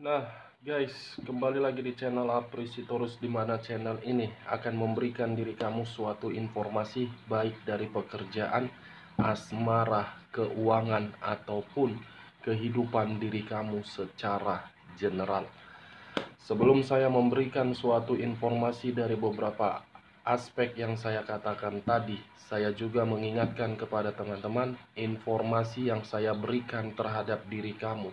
Nah, guys, kembali lagi di channel Apresitorus, di mana channel ini akan memberikan diri kamu suatu informasi baik dari pekerjaan, asmara, keuangan, ataupun kehidupan diri kamu secara general. Sebelum saya memberikan suatu informasi dari beberapa aspek yang saya katakan tadi, saya juga mengingatkan kepada teman-teman, informasi yang saya berikan terhadap diri kamu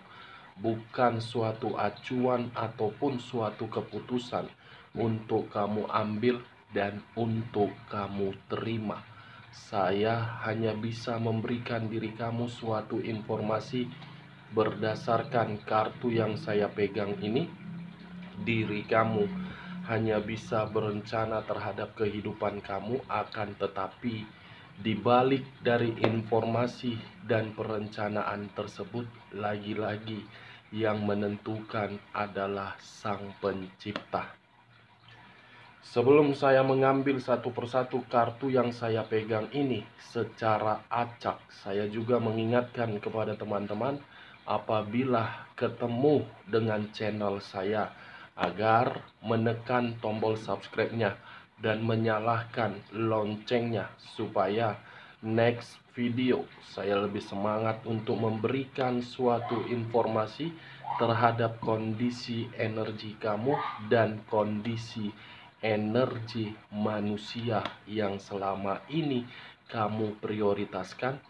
bukan suatu acuan ataupun suatu keputusan untuk kamu ambil dan untuk kamu terima. Saya hanya bisa memberikan diri kamu suatu informasi berdasarkan kartu yang saya pegang ini. Diri kamu hanya bisa berencana terhadap kehidupan kamu, akan tetapi di balik dari informasi dan perencanaan tersebut, lagi-lagi yang menentukan adalah Sang Pencipta. Sebelum saya mengambil satu persatu kartu yang saya pegang ini secara acak, saya juga mengingatkan kepada teman-teman apabila ketemu dengan channel saya agar menekan tombol subscribe-nya dan menyalakan loncengnya supaya next video saya lebih semangat untuk memberikan suatu informasi terhadap kondisi energi kamu dan kondisi energi manusia yang selama ini kamu prioritaskan,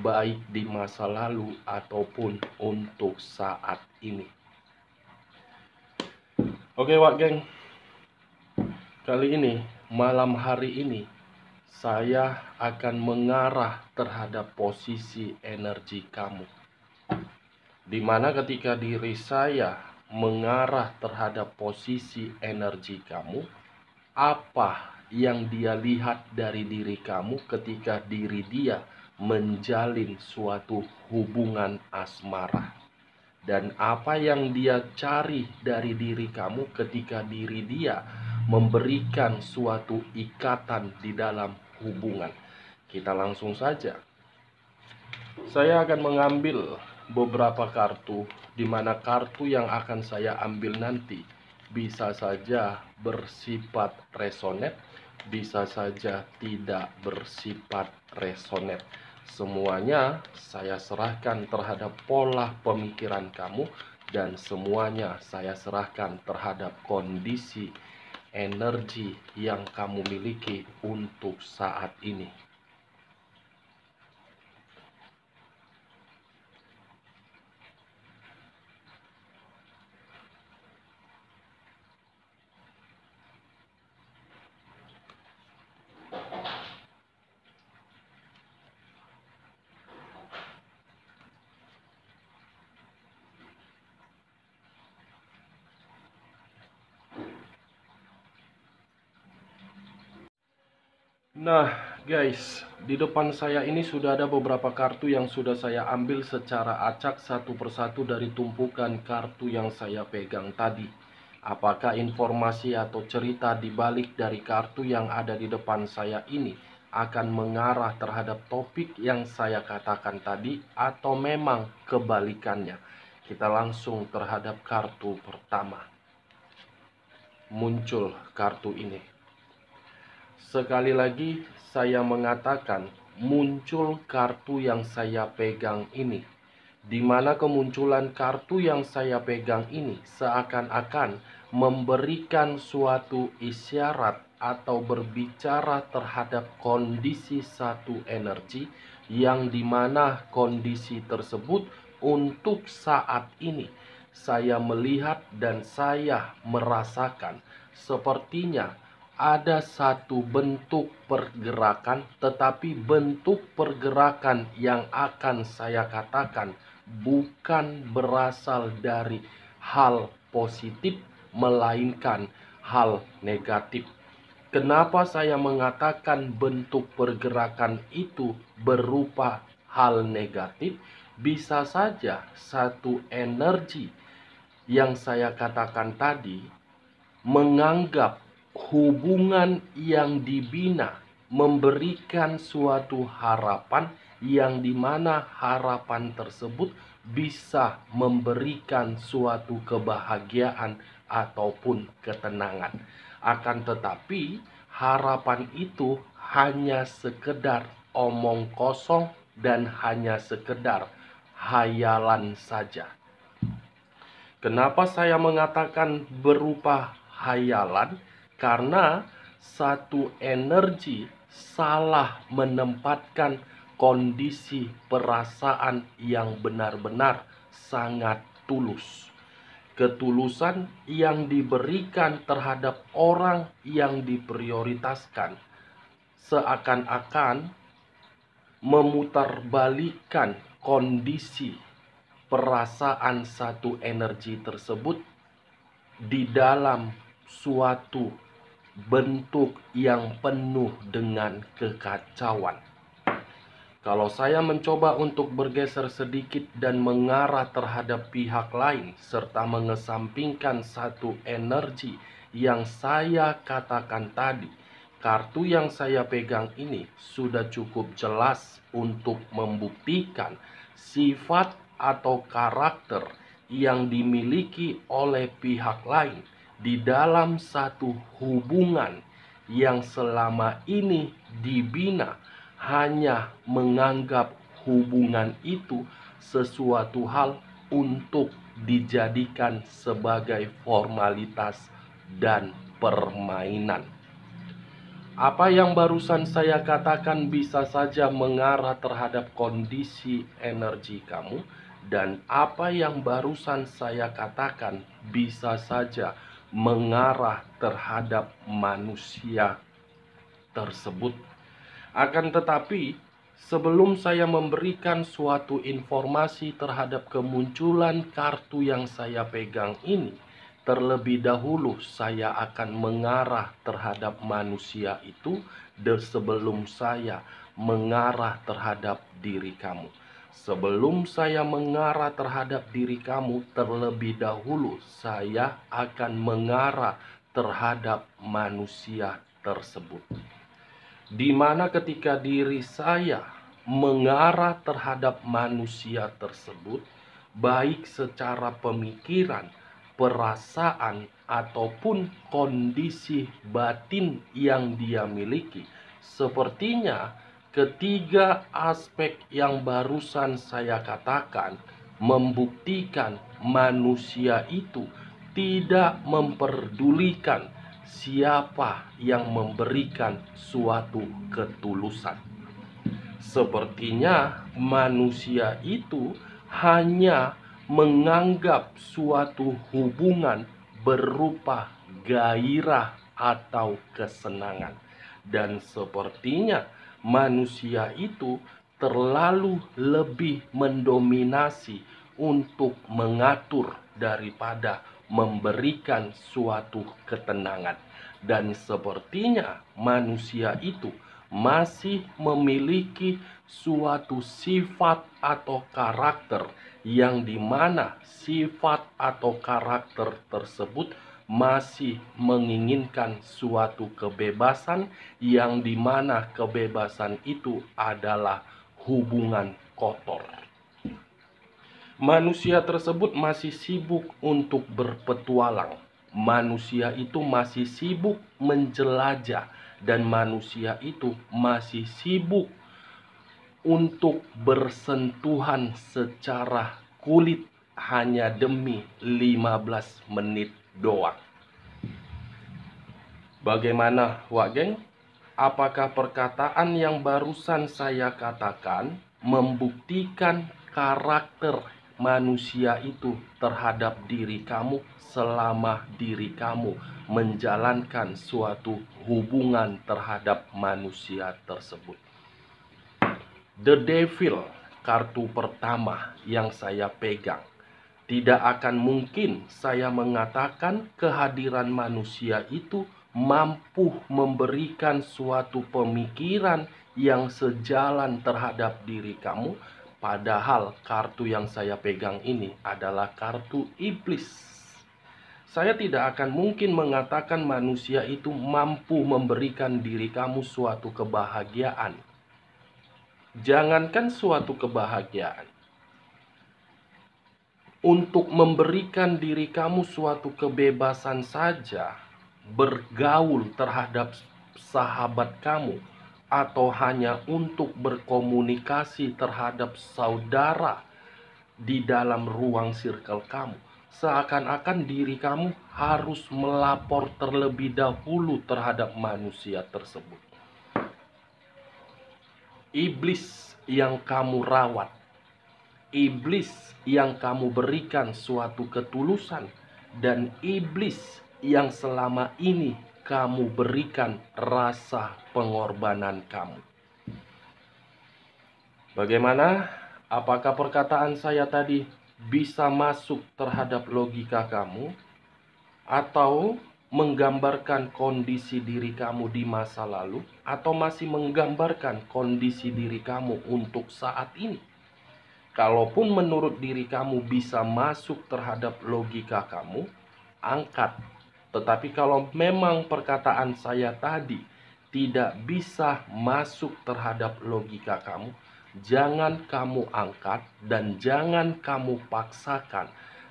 baik di masa lalu ataupun untuk saat ini. Oke Wak Geng, kali ini, malam hari ini, saya akan mengarah terhadap posisi energi kamu, dimana ketika diri saya mengarah terhadap posisi energi kamu, apa yang dia lihat dari diri kamu ketika diri dia menjalin suatu hubungan asmara, dan apa yang dia cari dari diri kamu ketika diri dia memberikan suatu ikatan di dalam hubungan. Kita langsung saja. Saya akan mengambil beberapa kartu, di mana kartu yang akan saya ambil nanti bisa saja bersifat resonet, bisa saja tidak bersifat resonet. Semuanya saya serahkan terhadap pola pemikiran kamu, dan semuanya saya serahkan terhadap kondisi energi yang kamu miliki untuk saat ini. Nah guys, di depan saya ini sudah ada beberapa kartu yang sudah saya ambil secara acak satu persatu dari tumpukan kartu yang saya pegang tadi. Apakah informasi atau cerita di balik dari kartu yang ada di depan saya ini akan mengarah terhadap topik yang saya katakan tadi, atau memang kebalikannya? Kita langsung terhadap kartu pertama. Muncul kartu ini. Sekali lagi saya mengatakan, muncul kartu yang saya pegang ini, di mana kemunculan kartu yang saya pegang ini seakan-akan memberikan suatu isyarat atau berbicara terhadap kondisi satu energi, yang dimana kondisi tersebut untuk saat ini saya melihat dan saya merasakan sepertinya ada satu bentuk pergerakan, tetapi bentuk pergerakan yang akan saya katakan bukan berasal dari hal positif, melainkan hal negatif. Kenapa saya mengatakan bentuk pergerakan itu berupa hal negatif? Bisa saja satu energi yang saya katakan tadi menganggap hubungan yang dibina memberikan suatu harapan, yang dimana harapan tersebut bisa memberikan suatu kebahagiaan ataupun ketenangan. Akan tetapi, harapan itu hanya sekedar omong kosong dan hanya sekedar hayalan saja. Kenapa saya mengatakan berupa hayalan? Karena satu energi salah menempatkan kondisi perasaan yang benar-benar sangat tulus. Ketulusan yang diberikan terhadap orang yang diprioritaskan seakan-akan memutarbalikkan kondisi perasaan satu energi tersebut di dalam suatu bentuk yang penuh dengan kekacauan. Kalau saya mencoba untuk bergeser sedikit dan mengarah terhadap pihak lain serta mengesampingkan satu energi yang saya katakan tadi, kartu yang saya pegang ini sudah cukup jelas untuk membuktikan sifat atau karakter yang dimiliki oleh pihak lain di dalam satu hubungan yang selama ini dibina hanya menganggap hubungan itu sesuatu hal untuk dijadikan sebagai formalitas dan permainan. Apa yang barusan saya katakan bisa saja mengarah terhadap kondisi energi kamu, dan apa yang barusan saya katakan bisa saja mengarah terhadap manusia tersebut. Akan tetapi, sebelum saya memberikan suatu informasi terhadap kemunculan kartu yang saya pegang ini, terlebih dahulu saya akan mengarah terhadap manusia itu sebelum saya mengarah terhadap diri kamu. Sebelum saya mengarah terhadap diri kamu, terlebih dahulu saya akan mengarah terhadap manusia tersebut. Di mana ketika diri saya mengarah terhadap manusia tersebut, baik secara pemikiran, perasaan, ataupun kondisi batin yang dia miliki, sepertinya ketiga aspek yang barusan saya katakan membuktikan manusia itu tidak memperdulikan siapa yang memberikan suatu ketulusan. Sepertinya manusia itu hanya menganggap suatu hubungan berupa gairah atau kesenangan. Dan sepertinya manusia itu terlalu lebih mendominasi untuk mengatur daripada memberikan suatu ketenangan. Dan sepertinya manusia itu masih memiliki suatu sifat atau karakter yang dimana sifat atau karakter tersebut masih menginginkan suatu kebebasan yang dimana kebebasan itu adalah hubungan kotor. Manusia tersebut masih sibuk untuk berpetualang. Manusia itu masih sibuk menjelajah. Dan manusia itu masih sibuk untuk bersentuhan secara kulit hanya demi 15 menit doang. Bagaimana, Wak Geng? Apakah perkataan yang barusan saya katakan membuktikan karakter manusia itu terhadap diri kamu selama diri kamu menjalankan suatu hubungan terhadap manusia tersebut? The Devil, kartu pertama yang saya pegang. Tidak akan mungkin saya mengatakan kehadiran manusia itu mampu memberikan suatu pemikiran yang sejalan terhadap diri kamu. Padahal kartu yang saya pegang ini adalah kartu iblis. Saya tidak akan mungkin mengatakan manusia itu mampu memberikan diri kamu suatu kebahagiaan. Jangankan suatu kebahagiaan, untuk memberikan diri kamu suatu kebebasan saja, bergaul terhadap sahabat kamu, atau hanya untuk berkomunikasi terhadap saudara di dalam ruang circle kamu, seakan-akan diri kamu harus melapor terlebih dahulu terhadap manusia tersebut. Iblis yang kamu rawat, iblis yang kamu berikan suatu ketulusan, dan iblis yang selama ini kamu berikan rasa pengorbanan kamu. Bagaimana? Apakah perkataan saya tadi bisa masuk terhadap logika kamu, atau menggambarkan kondisi diri kamu di masa lalu, atau masih menggambarkan kondisi diri kamu untuk saat ini? Kalaupun menurut diri kamu bisa masuk terhadap logika kamu, angkat. Tetapi kalau memang perkataan saya tadi tidak bisa masuk terhadap logika kamu, jangan kamu angkat dan jangan kamu paksakan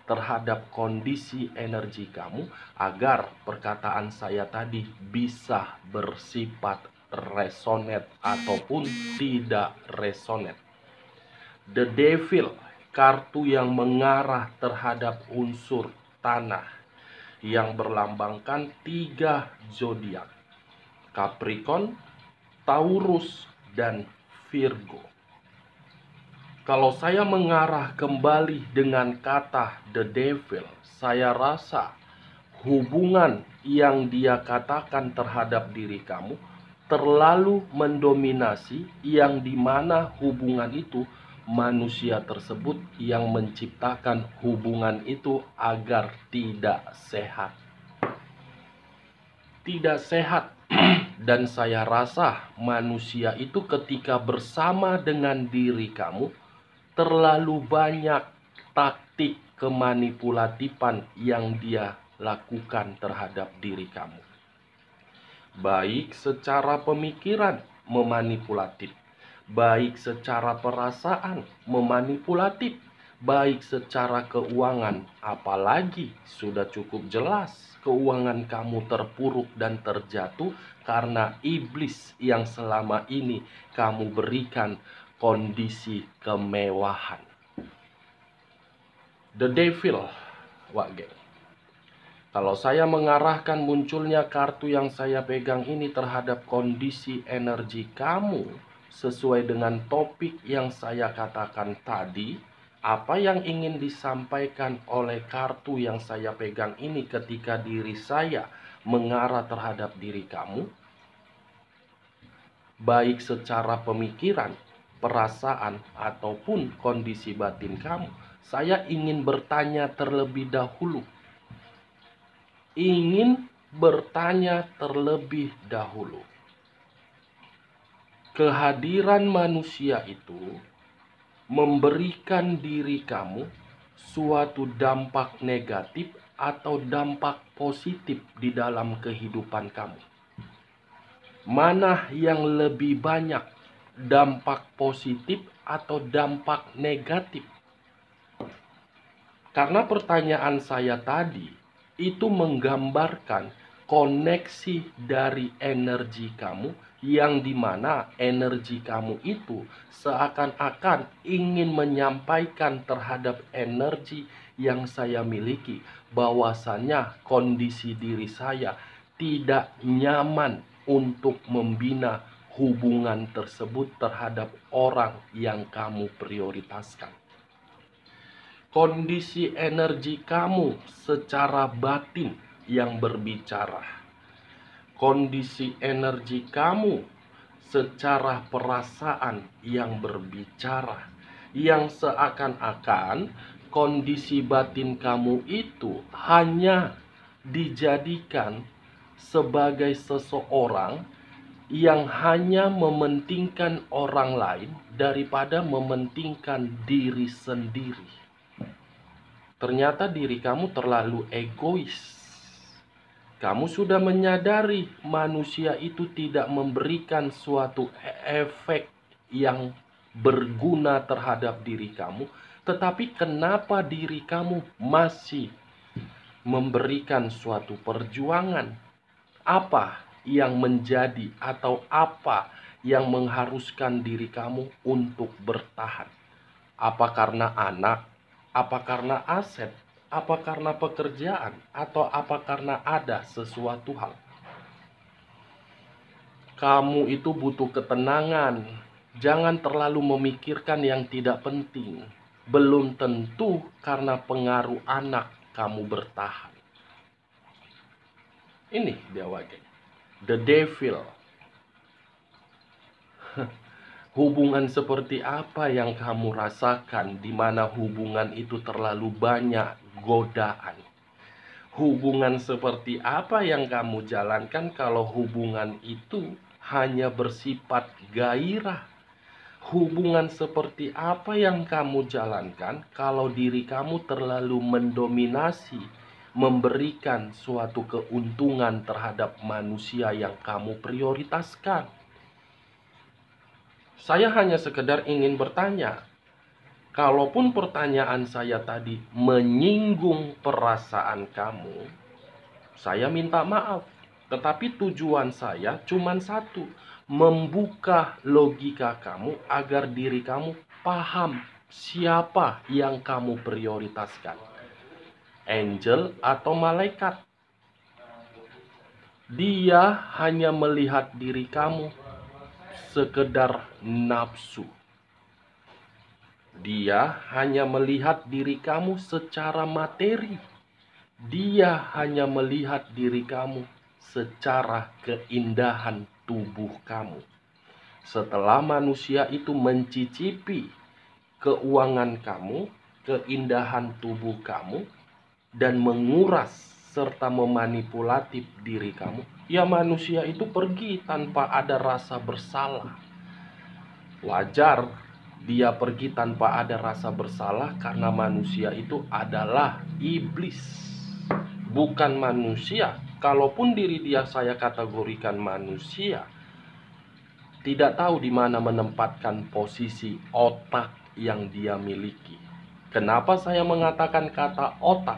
terhadap kondisi energi kamu agar perkataan saya tadi bisa bersifat resonate ataupun tidak resonate. The Devil, kartu yang mengarah terhadap unsur tanah yang berlambangkan 3 zodiak: Capricorn, Taurus, dan Virgo. Kalau saya mengarah kembali dengan kata The Devil, saya rasa hubungan yang dia katakan terhadap diri kamu terlalu mendominasi, yang dimana hubungan itu manusia tersebut yang menciptakan hubungan itu agar tidak sehat. Tidak sehat. Dan saya rasa manusia itu ketika bersama dengan diri kamu, terlalu banyak taktik kemanipulatifan yang dia lakukan terhadap diri kamu. Baik secara pemikiran memanipulatif, baik secara perasaan memanipulatif, baik secara keuangan. Apalagi sudah cukup jelas keuangan kamu terpuruk dan terjatuh karena iblis yang selama ini kamu berikan kondisi kemewahan. The Devil, Wak Geng. Kalau saya mengarahkan munculnya kartu yang saya pegang ini terhadap kondisi energi kamu sesuai dengan topik yang saya katakan tadi, apa yang ingin disampaikan oleh kartu yang saya pegang ini ketika diri saya mengarah terhadap diri kamu, baik secara pemikiran, perasaan, ataupun kondisi batin kamu, saya ingin bertanya terlebih dahulu. Kehadiran manusia itu memberikan diri kamu suatu dampak negatif atau dampak positif di dalam kehidupan kamu. Mana yang lebih banyak, dampak positif atau dampak negatif? Karena pertanyaan saya tadi itu menggambarkan koneksi dari energi kamu, yang dimana energi kamu itu seakan-akan ingin menyampaikan terhadap energi yang saya miliki, bahwasannya kondisi diri saya tidak nyaman untuk membina hubungan tersebut terhadap orang yang kamu prioritaskan. Kondisi energi kamu secara batin yang berbicara. Kondisi energi kamu secara perasaan yang berbicara. Yang seakan-akan kondisi batin kamu itu hanya dijadikan sebagai seseorang yang hanya mementingkan orang lain daripada mementingkan diri sendiri. Ternyata diri kamu terlalu egois. Kamu sudah menyadari manusia itu tidak memberikan suatu efek yang berguna terhadap diri kamu, Tetapi kenapa diri kamu masih memberikan suatu perjuangan? Apa yang menjadi atau apa yang mengharuskan diri kamu untuk bertahan? Apa karena anak? Apa karena aset? Apa karena pekerjaan? Atau apa karena ada sesuatu hal? Kamu itu butuh ketenangan. Jangan terlalu memikirkan yang tidak penting. Belum tentu karena pengaruh anak kamu bertahan. Ini dia wajah. The devil. Hubungan seperti apa yang kamu rasakan di mana hubungan itu terlalu banyak godaan? Hubungan seperti apa yang kamu jalankan kalau hubungan itu hanya bersifat gairah? Hubungan seperti apa yang kamu jalankan kalau diri kamu terlalu mendominasi, memberikan suatu keuntungan terhadap manusia yang kamu prioritaskan? Saya hanya sekedar ingin bertanya. Kalaupun pertanyaan saya tadi menyinggung perasaan kamu, saya minta maaf. Tetapi tujuan saya cuma satu, membuka logika kamu agar diri kamu paham siapa yang kamu prioritaskan. Angel atau malaikat. Dia hanya melihat diri kamu sekedar nafsu. Dia hanya melihat diri kamu secara materi. Dia hanya melihat diri kamu secara keindahan tubuh kamu. Setelah manusia itu mencicipi keuangan kamu, keindahan tubuh kamu, dan menguras serta memanipulatif diri kamu, ya manusia itu pergi tanpa ada rasa bersalah. Wajar dia pergi tanpa ada rasa bersalah karena manusia itu adalah iblis, bukan manusia. Kalaupun diri dia saya kategorikan manusia, tidak tahu di mana menempatkan posisi otak yang dia miliki. Kenapa saya mengatakan kata otak?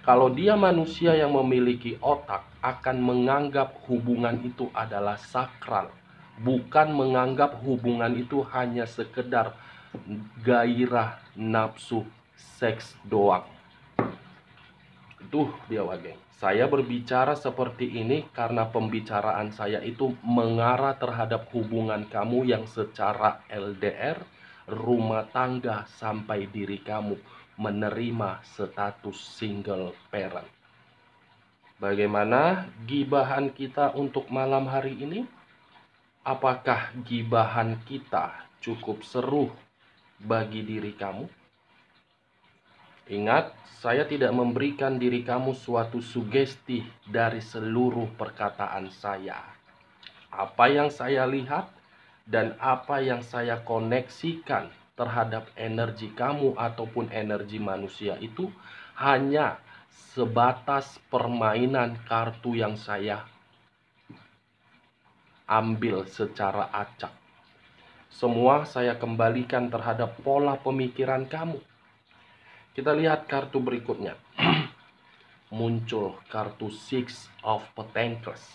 Kalau dia manusia yang memiliki otak, akan menganggap hubungan itu adalah sakral, bukan menganggap hubungan itu hanya sekedar gairah nafsu seks doang. Itu dia wageng. Saya berbicara seperti ini karena pembicaraan saya itu mengarah terhadap hubungan kamu yang secara LDR, rumah tangga, sampai diri kamu menerima status single parent. Bagaimana gibahan kita untuk malam hari ini? Apakah gibahan kita cukup seru bagi diri kamu? Ingat, saya tidak memberikan diri kamu suatu sugesti dari seluruh perkataan saya. Apa yang saya lihat dan apa yang saya koneksikan terhadap energi kamu ataupun energi manusia itu hanya sebatas permainan kartu yang saya ambil secara acak. Semua saya kembalikan terhadap pola pemikiran kamu. Kita lihat kartu berikutnya. Muncul kartu Six of Pentacles.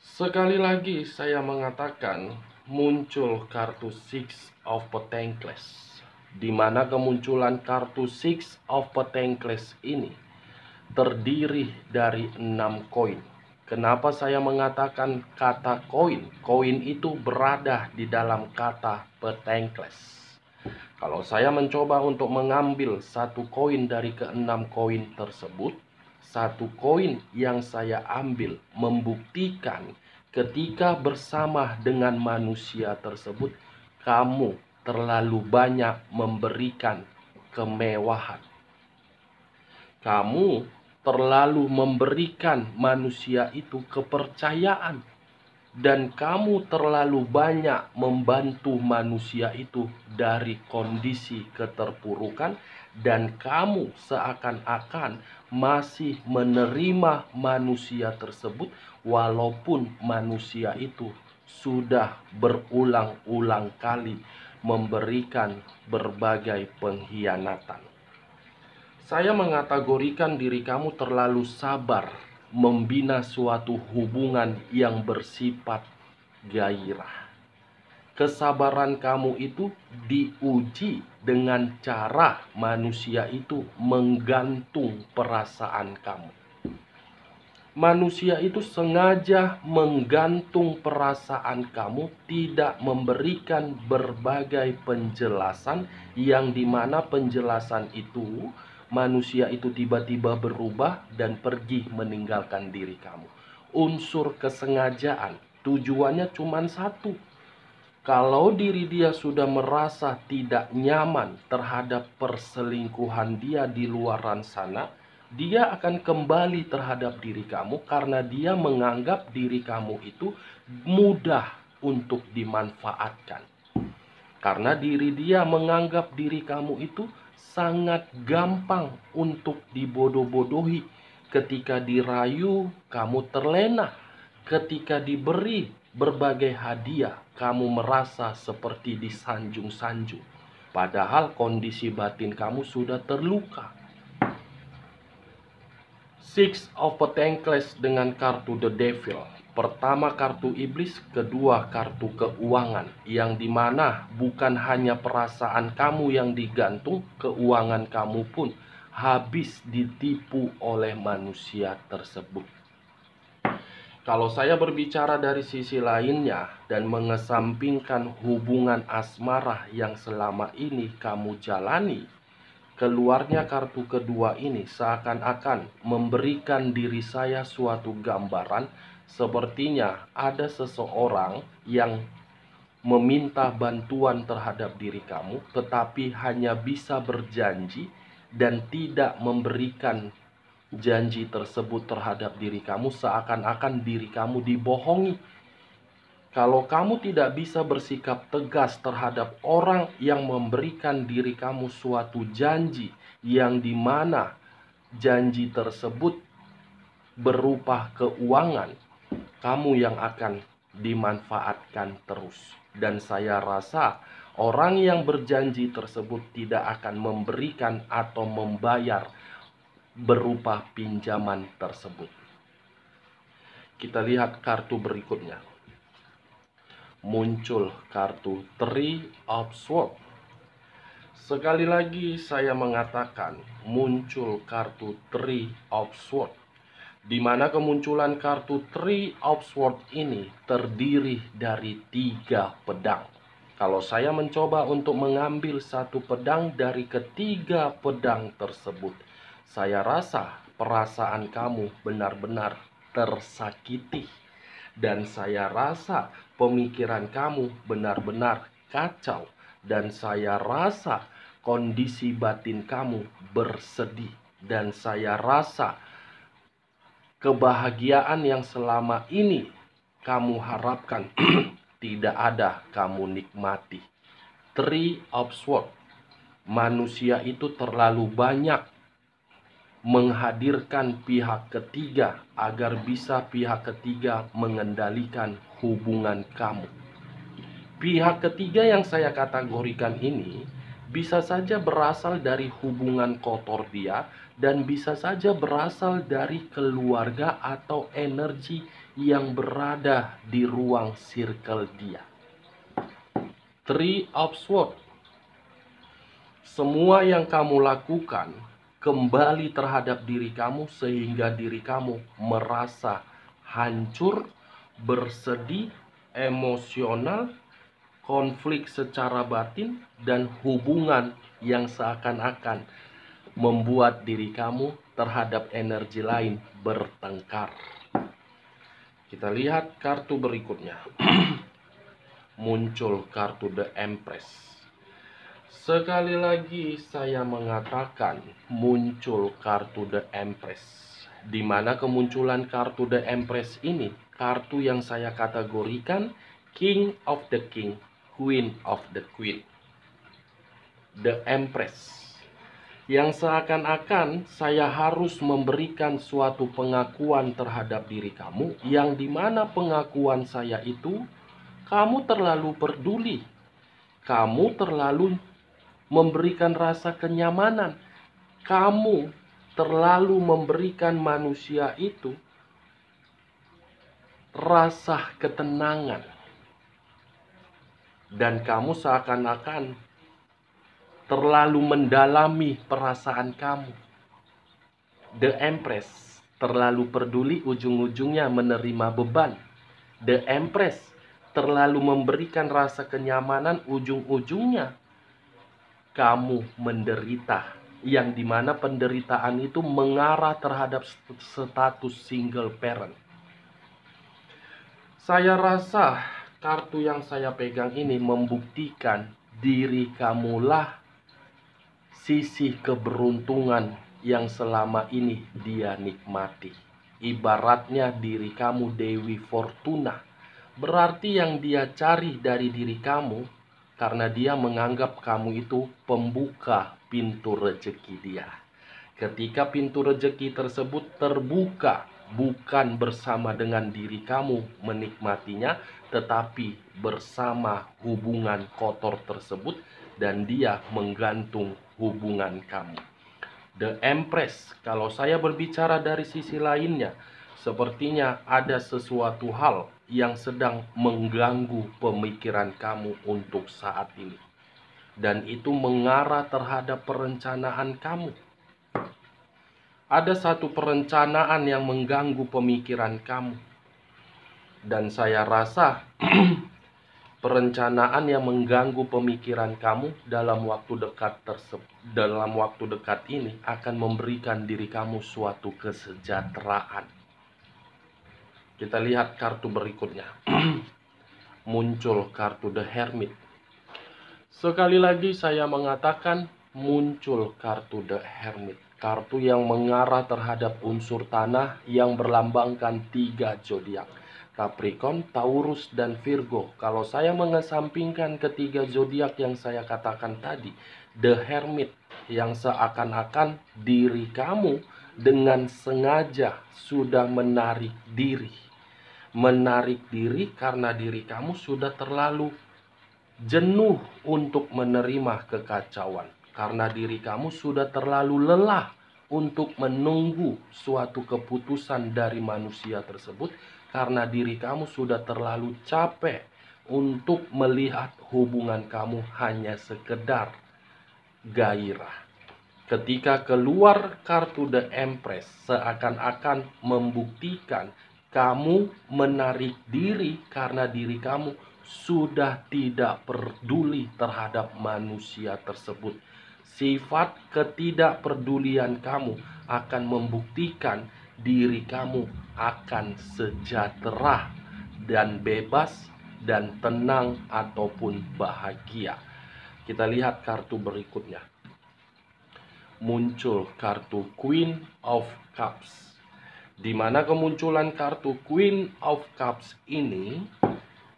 Sekali lagi saya mengatakan muncul kartu Six of Pentacles, di mana kemunculan kartu Six of Pentacles ini terdiri dari 6 koin. Kenapa saya mengatakan kata koin? Koin itu berada di dalam kata Pentacles. Kalau saya mencoba untuk mengambil satu koin dari ke-6 koin tersebut, satu koin yang saya ambil membuktikan ketika bersama dengan manusia tersebut, kamu terlalu banyak memberikan kemewahan. Kamu terlalu memberikan manusia itu kepercayaan. Dan kamu terlalu banyak membantu manusia itu dari kondisi keterpurukan. Dan kamu seakan-akan masih menerima manusia tersebut walaupun manusia itu sudah berulang-ulang kali memberikan berbagai pengkhianatan. Saya mengategorikan diri kamu terlalu sabar membina suatu hubungan yang bersifat gairah. Kesabaran kamu itu diuji dengan cara manusia itu menggantung perasaan kamu. Manusia itu sengaja menggantung perasaan kamu, tidak memberikan berbagai penjelasan, yang dimana penjelasan itu manusia itu tiba-tiba berubah dan pergi meninggalkan diri kamu. Unsur kesengajaan, tujuannya cuma satu. Kalau diri dia sudah merasa tidak nyaman terhadap perselingkuhan dia di luaran sana, dia akan kembali terhadap diri kamu karena dia menganggap diri kamu itu mudah untuk dimanfaatkan. Karena diri dia menganggap diri kamu itu sangat gampang untuk dibodoh-bodohi. Ketika dirayu, kamu terlena. Ketika diberi berbagai hadiah, kamu merasa seperti disanjung-sanjung. Padahal kondisi batin kamu sudah terluka. Six of Pentacles dengan kartu The Devil. Pertama kartu iblis, kedua kartu keuangan. Yang dimana bukan hanya perasaan kamu yang digantung, keuangan kamu pun habis ditipu oleh manusia tersebut. Kalau saya berbicara dari sisi lainnya dan mengesampingkan hubungan asmara yang selama ini kamu jalani, keluarnya kartu kedua ini seakan-akan memberikan diri saya suatu gambaran sepertinya ada seseorang yang meminta bantuan terhadap diri kamu, tetapi hanya bisa berjanji dan tidak memberikan janji tersebut terhadap diri kamu, seakan-akan diri kamu dibohongi. Kalau kamu tidak bisa bersikap tegas terhadap orang yang memberikan diri kamu suatu janji, yang dimana janji tersebut berupa keuangan, kamu yang akan dimanfaatkan terus. Dan saya rasa orang yang berjanji tersebut tidak akan memberikan atau membayar berupa pinjaman tersebut. Kita lihat kartu berikutnya. Muncul kartu Three of Swords. Sekali lagi saya mengatakan muncul kartu Three of Swords, di mana kemunculan kartu Three of Swords ini terdiri dari 3 pedang. Kalau saya mencoba untuk mengambil satu pedang dari ketiga pedang tersebut, saya rasa perasaan kamu benar-benar tersakiti. Dan saya rasa pemikiran kamu benar-benar kacau. Dan saya rasa kondisi batin kamu bersedih. Dan saya rasa kebahagiaan yang selama ini kamu harapkan tidak ada kamu nikmati. Three of Swords. Manusia itu terlalu banyak menghadirkan pihak ketiga agar bisa pihak ketiga mengendalikan hubungan kamu. Pihak ketiga yang saya kategorikan ini bisa saja berasal dari hubungan kotor dia, dan bisa saja berasal dari keluarga atau energi yang berada di ruang circle dia. Three of Swords. Semua yang kamu lakukan kembali terhadap diri kamu sehingga diri kamu merasa hancur, bersedih, emosional, konflik secara batin, dan hubungan yang seakan-akan membuat diri kamu terhadap energi lain bertengkar. Kita lihat kartu berikutnya. Muncul kartu The Empress. Sekali lagi saya mengatakan muncul kartu The Empress, di mana kemunculan kartu The Empress ini kartu yang saya kategorikan King of the King, Queen of the Queen. The Empress yang seakan-akan saya harus memberikan suatu pengakuan terhadap diri kamu, yang dimana pengakuan saya itu kamu terlalu peduli. Kamu terlalu memberikan rasa kenyamanan. Kamu terlalu memberikan manusia itu rasa ketenangan. Dan kamu seakan-akan terlalu mendalami perasaan kamu. The Empress terlalu peduli, ujung-ujungnya menerima beban. The Empress terlalu memberikan rasa kenyamanan, ujung-ujungnya kamu menderita. Yang dimana penderitaan itu mengarah terhadap status single parent. Saya rasa kartu yang saya pegang ini membuktikan diri kamulah sisi keberuntungan yang selama ini dia nikmati. Ibaratnya diri kamu Dewi Fortuna. Berarti yang dia cari dari diri kamu, karena dia menganggap kamu itu pembuka pintu rezeki dia. Ketika pintu rezeki tersebut terbuka, bukan bersama dengan diri kamu menikmatinya, tetapi bersama hubungan kotor tersebut, dan dia menggantung hubungan kamu. The Empress, kalau saya berbicara dari sisi lainnya, sepertinya ada sesuatu hal yang sedang mengganggu pemikiran kamu untuk saat ini. Dan itu mengarah terhadap perencanaan kamu. Ada satu perencanaan yang mengganggu pemikiran kamu. Dan saya rasa perencanaan yang mengganggu pemikiran kamu dalam waktu dekat ini akan memberikan diri kamu suatu kesejahteraan. Kita lihat kartu berikutnya. Muncul kartu The Hermit. Sekali lagi saya mengatakan muncul kartu The Hermit. Kartu yang mengarah terhadap unsur tanah yang berlambangkan 3 zodiak. Capricorn, Taurus, dan Virgo. Kalau saya mengesampingkan ketiga zodiak yang saya katakan tadi, The Hermit yang seakan-akan diri kamu dengan sengaja sudah menarik diri. Menarik diri karena diri kamu sudah terlalu jenuh untuk menerima kekacauan. Karena diri kamu sudah terlalu lelah untuk menunggu suatu keputusan dari manusia tersebut. Karena diri kamu sudah terlalu capek untuk melihat hubungan kamu hanya sekedar gairah. Ketika keluar kartu The Empress, seakan-akan membuktikan kamu menarik diri karena diri kamu sudah tidak peduli terhadap manusia tersebut. Sifat ketidakpedulian kamu akan membuktikan diri kamu akan sejahtera dan bebas dan tenang ataupun bahagia. Kita lihat kartu berikutnya. Muncul kartu Queen of Cups. Di mana kemunculan kartu Queen of Cups ini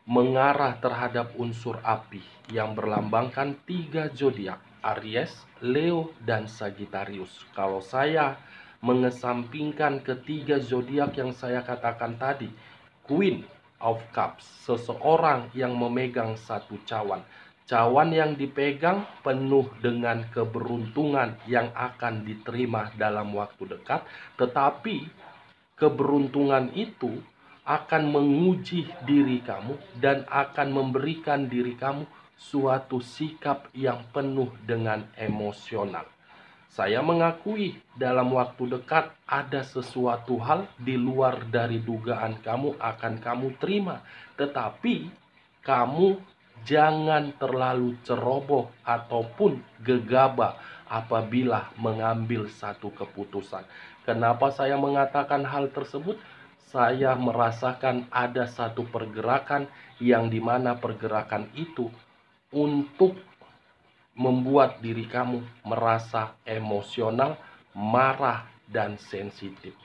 mengarah terhadap unsur api yang berlambangkan 3 zodiak, Aries, Leo, dan Sagittarius. Kalau saya mengesampingkan ketiga zodiak yang saya katakan tadi, Queen of Cups, seseorang yang memegang satu cawan. Cawan yang dipegang penuh dengan keberuntungan yang akan diterima dalam waktu dekat, tetapi keberuntungan itu akan menguji diri kamu dan akan memberikan diri kamu suatu sikap yang penuh dengan emosional. Saya mengakui dalam waktu dekat ada sesuatu hal di luar dari dugaan kamu akan kamu terima. Tetapi kamu jangan terlalu ceroboh ataupun gegabah apabila mengambil satu keputusan. Kenapa saya mengatakan hal tersebut? Saya merasakan ada satu pergerakan yang dimana pergerakan itu untuk membuat diri kamu merasa emosional, marah, dan sensitif.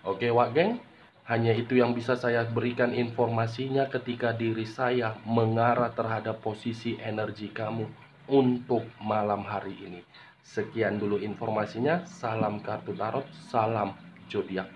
Oke Wak Geng, hanya itu yang bisa saya berikan informasinya ketika diri saya mengarah terhadap posisi energi kamu untuk malam hari ini. Sekian dulu informasinya, salam kartu tarot, salam zodiak.